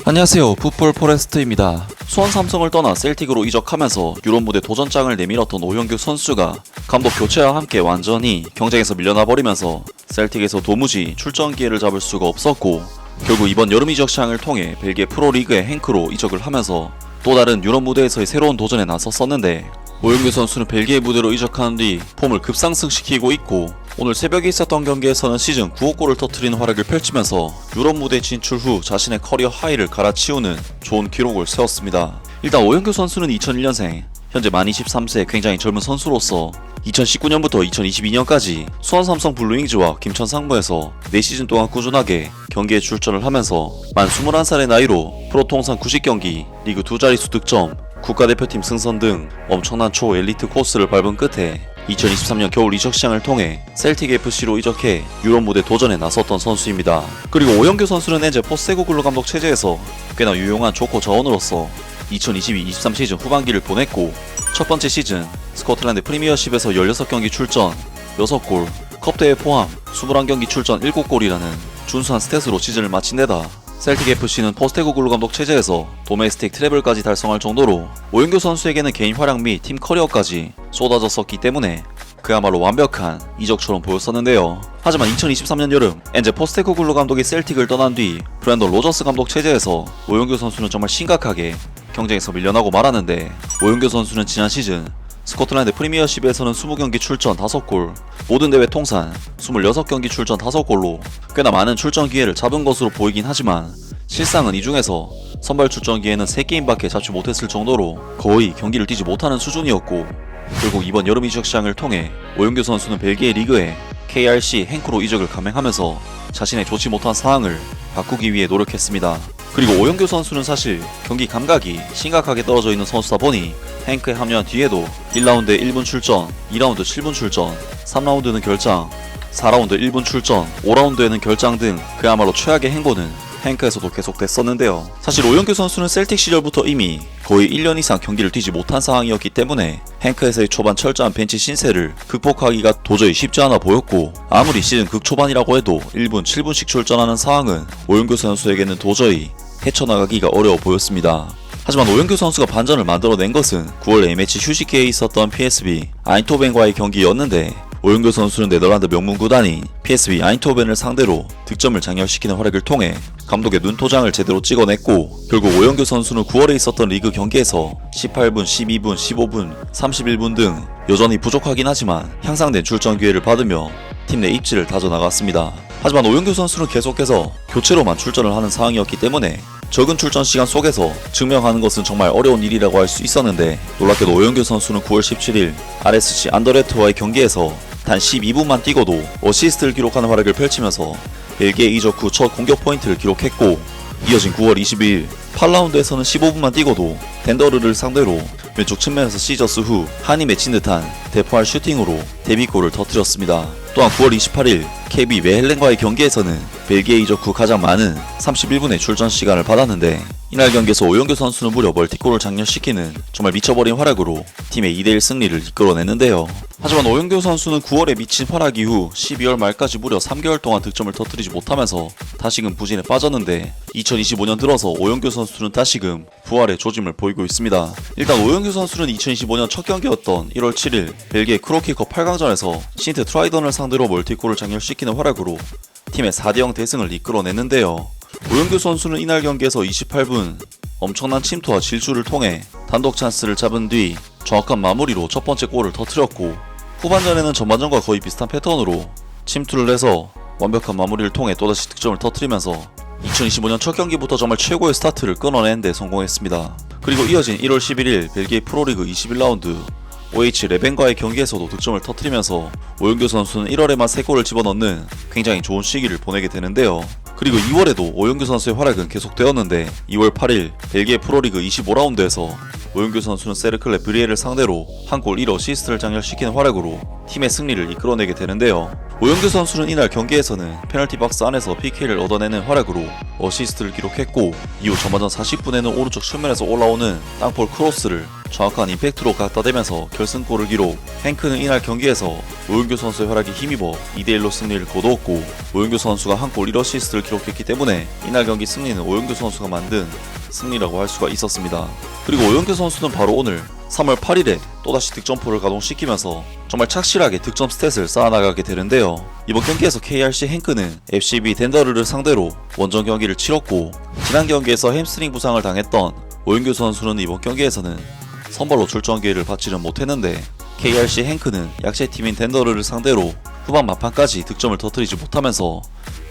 안녕하세요, 풋볼 포레스트입니다. 수원 삼성을 떠나 셀틱으로 이적하면서 유럽 무대 도전장을 내밀었던 오영규 선수가 감독 교체와 함께 완전히 경쟁에서 밀려나 버리면서 셀틱에서 도무지 출전 기회를 잡을 수가 없었고, 결국 이번 여름 이적 시장을 통해 벨기에 프로리그의 행크로 이적을 하면서 또 다른 유럽 무대에서의 새로운 도전에 나섰었는데, 오영규 선수는 벨기에 무대로 이적한 뒤 폼을 급상승시키고 있고, 오늘 새벽에 있었던 경기에서는 시즌 9호 골을 터뜨리는 활약을 펼치면서 유럽 무대 진출 후 자신의 커리어 하이를 갈아치우는 좋은 기록을 세웠습니다. 일단 오영규 선수는 2001년생, 현재 만 23세 굉장히 젊은 선수로서 2019년부터 2022년까지 수원 삼성 블루윙즈와 김천 상무에서 4시즌 동안 꾸준하게 경기에 출전을 하면서 만 21살의 나이로 프로 통산 90경기, 리그 2자릿수 득점, 국가대표팀 승선 등 엄청난 초엘리트 코스를 밟은 끝에 2023년 겨울 이적 시장을 통해 셀틱 FC로 이적해 유럽 무대 도전에 나섰던 선수입니다. 그리고 오영규 선수는 현재 포스테코글루 감독 체제에서 꽤나 유용한 조커 자원으로서 2022-23 시즌 후반기를 보냈고, 첫 번째 시즌 스코틀랜드 프리미어십에서 16경기 출전 6골, 컵대회 포함 21경기 출전 7골이라는 준수한 스탯으로 시즌을 마친 데다 셀틱 FC는 포스테코글루 감독 체제에서 도메스틱 트래블까지 달성할 정도로 오영규 선수에게는 개인 활약 및 팀 커리어까지 쏟아졌었기 때문에 그야말로 완벽한 이적처럼 보였었는데요. 하지만 2023년 여름 엔제 포스테코글루 감독이 셀틱을 떠난 뒤 브랜던 로저스 감독 체제에서 오영규 선수는 정말 심각하게 경쟁에서 밀려나고 말았는데, 오영규 선수는 지난 시즌 스코틀랜드 프리미어십에서는 20경기 출전 5골, 모든 대회 통산 26경기 출전 5골로 꽤나 많은 출전 기회를 잡은 것으로 보이긴 하지만, 실상은 이 중에서 선발 출전 기회는 3게임밖에 잡지 못했을 정도로 거의 경기를 뛰지 못하는 수준이었고, 결국 이번 여름 이적 시장을 통해 오영규 선수는 벨기에 리그에 KRC 행크로 이적을 감행하면서 자신의 좋지 못한 상황을 바꾸기 위해 노력했습니다. 그리고 오영규 선수는 사실 경기 감각이 심각하게 떨어져 있는 선수다 보니 행크에 합류한 뒤에도 1라운드에 1분 출전, 2라운드 7분 출전, 3라운드는 결장, 4라운드 1분 출전, 5라운드에는 결장 등 그야말로 최악의 행보는 행크에서도 계속됐었는데요. 사실 오영규 선수는 셀틱 시절부터 이미 거의 1년 이상 경기를 뛰지 못한 상황이었기 때문에 행크에서의 초반 철저한 벤치 신세를 극복하기가 도저히 쉽지 않아 보였고, 아무리 시즌 극초반이라고 해도 1분 7분씩 출전하는 상황은 오영규 선수에게는 도저히 헤쳐나가기가 어려워 보였습니다. 하지만 오영규 선수가 반전을 만들어낸 것은 9월 A매치 휴식기에 있었던 PSV 아인토벤과의 경기였는데, 오영규 선수는 네덜란드 명문 구단인 PSV 아인토벤을 상대로 득점을 장렬시키는 활약을 통해 감독의 눈도장을 제대로 찍어냈고, 결국 오영규 선수는 9월에 있었던 리그 경기에서 18분, 12분, 15분, 31분 등 여전히 부족하긴 하지만 향상된 출전 기회를 받으며 팀 내 입지를 다져나갔습니다. 하지만 오영규 선수는 계속해서 교체로만 출전을 하는 상황이었기 때문에 적은 출전 시간 속에서 증명하는 것은 정말 어려운 일이라고 할 수 있었는데, 놀랍게도 오영규 선수는 9월 17일 RSC 안더레트와의 경기에서 단 12분만 뛰고도 어시스트를 기록하는 활약을 펼치면서 벨기에 이적 후 첫 공격 포인트를 기록했고, 이어진 9월 22일 8라운드에서는 15분만 뛰고도 덴더르를 상대로 왼쪽 측면에서 시저스 후 한이 맺힌 듯한 대포할 슈팅으로 데뷔골을 터뜨렸습니다. 또한 9월 28일 KB 메헬렌과의 경기에서는 벨기에 이적 후 가장 많은 31분의 출전 시간을 받았는데, 이날 경기에서 오영규 선수는 무려 멀티골을 장렬시키는 정말 미쳐버린 활약으로 팀의 2대1 승리를 이끌어냈는데요. 하지만 오영규 선수는 9월에 미친 활약 이후 12월 말까지 무려 3개월 동안 득점을 터뜨리지 못하면서 다시금 부진에 빠졌는데, 2025년 들어서 오영규 선수는 다시금 부활의 조짐을 보이고 있습니다. 일단 오영규 선수는 2025년 첫 경기였던 1월 7일 벨기에 크로키컵 8강전에서 신트 트라이던을 상대로 멀티골을 장렬시키는 활약으로 팀의 4대0 대승을 이끌어냈는데요. 오영규 선수는 이날 경기에서 28분 엄청난 침투와 질주를 통해 단독 찬스를 잡은 뒤 정확한 마무리로 첫 번째 골을 터뜨렸고, 후반전에는 전반전과 거의 비슷한 패턴으로 침투를 해서 완벽한 마무리를 통해 또다시 득점을 터뜨리면서 2025년 첫 경기부터 정말 최고의 스타트를 끊어내는 데 성공했습니다. 그리고 이어진 1월 11일 벨기에 프로리그 21라운드 OH 레벤과의 경기에서도 득점을 터뜨리면서 오영규 선수는 1월에만 3골을 집어넣는 굉장히 좋은 시기를 보내게 되는데요. 그리고 2월에도 오영규 선수의 활약은 계속되었는데, 2월 8일 벨기에 프로리그 25라운드에서 오영규 선수는 세르클레 브리에를 상대로 한 골 1어시스트를 장렬시키는 활약으로 팀의 승리를 이끌어내게 되는데요. 오영규 선수는 이날 경기에서는 페널티 박스 안에서 PK를 얻어내는 활약으로 어시스트를 기록했고, 이후 전반전 40분에는 오른쪽 측면에서 올라오는 땅볼 크로스를 정확한 임팩트로 갖다 대면서 결승골을 기록. 행크는 이날 경기에서 오영규 선수의 활약에 힘입어 2대1로 승리를 거두었고, 오영규 선수가 한 골 1어시스트를 기록했기 때문에 이날 경기 승리는 오영규 선수가 만든 승리라고 할 수가 있었습니다. 그리고 오영규 선수는 바로 오늘 3월 8일에 또다시 득점포를 가동시키면서 정말 착실하게 득점 스탯을 쌓아나가게 되는데요. 이번 경기에서 KRC 행크는 FCB 덴더르를 상대로 원정 경기를 치렀고, 지난 경기에서 햄스트링 부상을 당했던 오영규 선수는 이번 경기에서는 선발로 출전 기회를 받지는 못했는데, KRC 행크는 약체팀인 덴더르를 상대로 후반 막판까지 득점을 터뜨리지 못하면서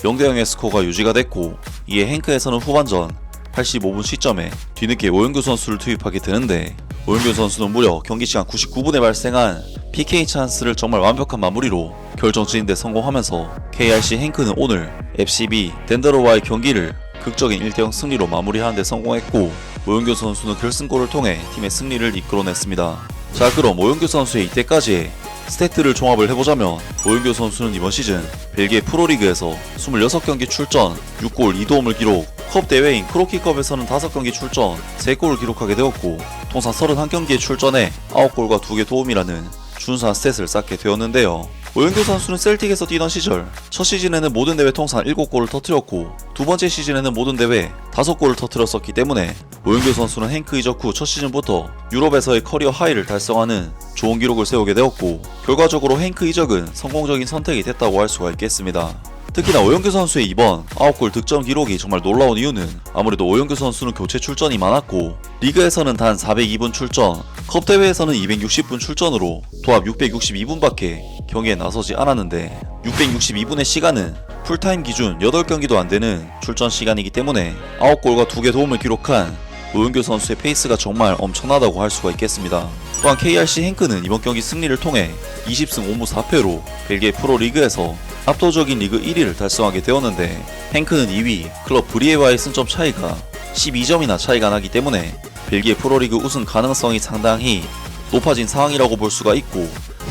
0대0의 스코어가 유지가 됐고, 이에 행크에서는 후반전 85분 시점에 뒤늦게 오영규 선수를 투입하게 되는데, 오영규 선수는 무려 경기시간 99분에 발생한 PK 찬스를 정말 완벽한 마무리로 결정지는데 성공하면서 KRC 행크는 오늘 FCB 덴더르와의 경기를 극적인 1대0 승리로 마무리하는데 성공했고, 오영규 선수는 결승골을 통해 팀의 승리를 이끌어냈습니다. 자, 그럼 오영규 선수의 이때까지의 스탯들을 종합을 해보자면, 오영규 선수는 이번 시즌 벨기에 프로리그에서 26경기 출전 6골 2도움을 기록, 컵 대회인 크로키컵에서는 5경기 출전 3골을 기록하게 되었고, 통산 31경기에 출전해 9골과 2개 도움이라는 준수한 스탯을 쌓게 되었는데요. 오영규 선수는 셀틱에서 뛰던 시절 첫 시즌에는 모든 대회 통산 7골을 터뜨렸고, 두 번째 시즌에는 모든 대회 5골을 터뜨렸었기 때문에 오영규 선수는 행크 이적 후 첫 시즌부터 유럽에서의 커리어 하이를 달성하는 좋은 기록을 세우게 되었고, 결과적으로 행크 이적은 성공적인 선택이 됐다고 할 수가 있겠습니다. 특히나 오영규 선수의 이번 9골 득점 기록이 정말 놀라운 이유는 아무래도 오영규 선수는 교체 출전이 많았고, 리그에서는 단 402분 출전, 컵 대회에서는 260분 출전으로 도합 662분밖에 경기에 나서지 않았는데, 662분의 시간은 풀타임 기준 8경기도 안되는 출전 시간이기 때문에 9골과 2개 도움을 기록한 오영규 선수의 페이스가 정말 엄청나다고 할 수가 있겠습니다. 또한 KRC 행크는 이번 경기 승리를 통해 20승 5무 4패로 벨기에 프로리그에서 압도적인 리그 1위를 달성하게 되었는데, 행크는 2위 클럽 브리에와의 승점 차이가 12점이나 차이가 나기 때문에 벨기에 프로리그 우승 가능성이 상당히 높아진 상황이라고 볼 수가 있고,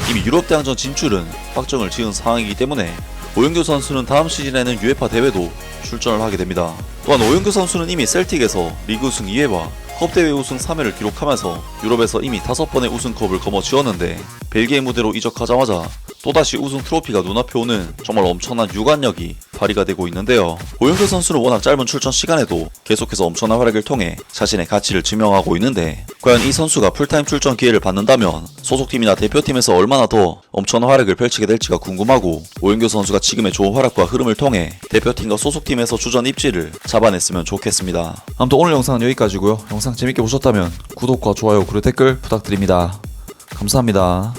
이미 유럽 대항전 진출은 확정을 지은 상황이기 때문에 오영규 선수는 다음 시즌에는 UEFA 대회도 출전을 하게 됩니다. 또한 오영규 선수는 이미 셀틱에서 리그 우승 2회와 컵 대회 우승 3회를 기록하면서 유럽에서 이미 5번의 우승컵을 거머쥐었는데, 벨기에 무대로 이적하자마자 또다시 우승 트로피가 눈앞에 오는 정말 엄청난 유관력이 발휘가 되고 있는데요. 오영규 선수는 워낙 짧은 출전 시간에도 계속해서 엄청난 활약을 통해 자신의 가치를 증명하고 있는데, 과연 이 선수가 풀타임 출전 기회를 받는다면 소속팀이나 대표팀에서 얼마나 더 엄청난 활약을 펼치게 될지가 궁금하고, 오영규 선수가 지금의 좋은 활약과 흐름을 통해 대표팀과 소속팀에서 주전 입지를 잡아냈으면 좋겠습니다. 아무튼 오늘 영상은 여기까지고요. 영상 재밌게 보셨다면 구독과 좋아요 그리고 댓글 부탁드립니다. 감사합니다.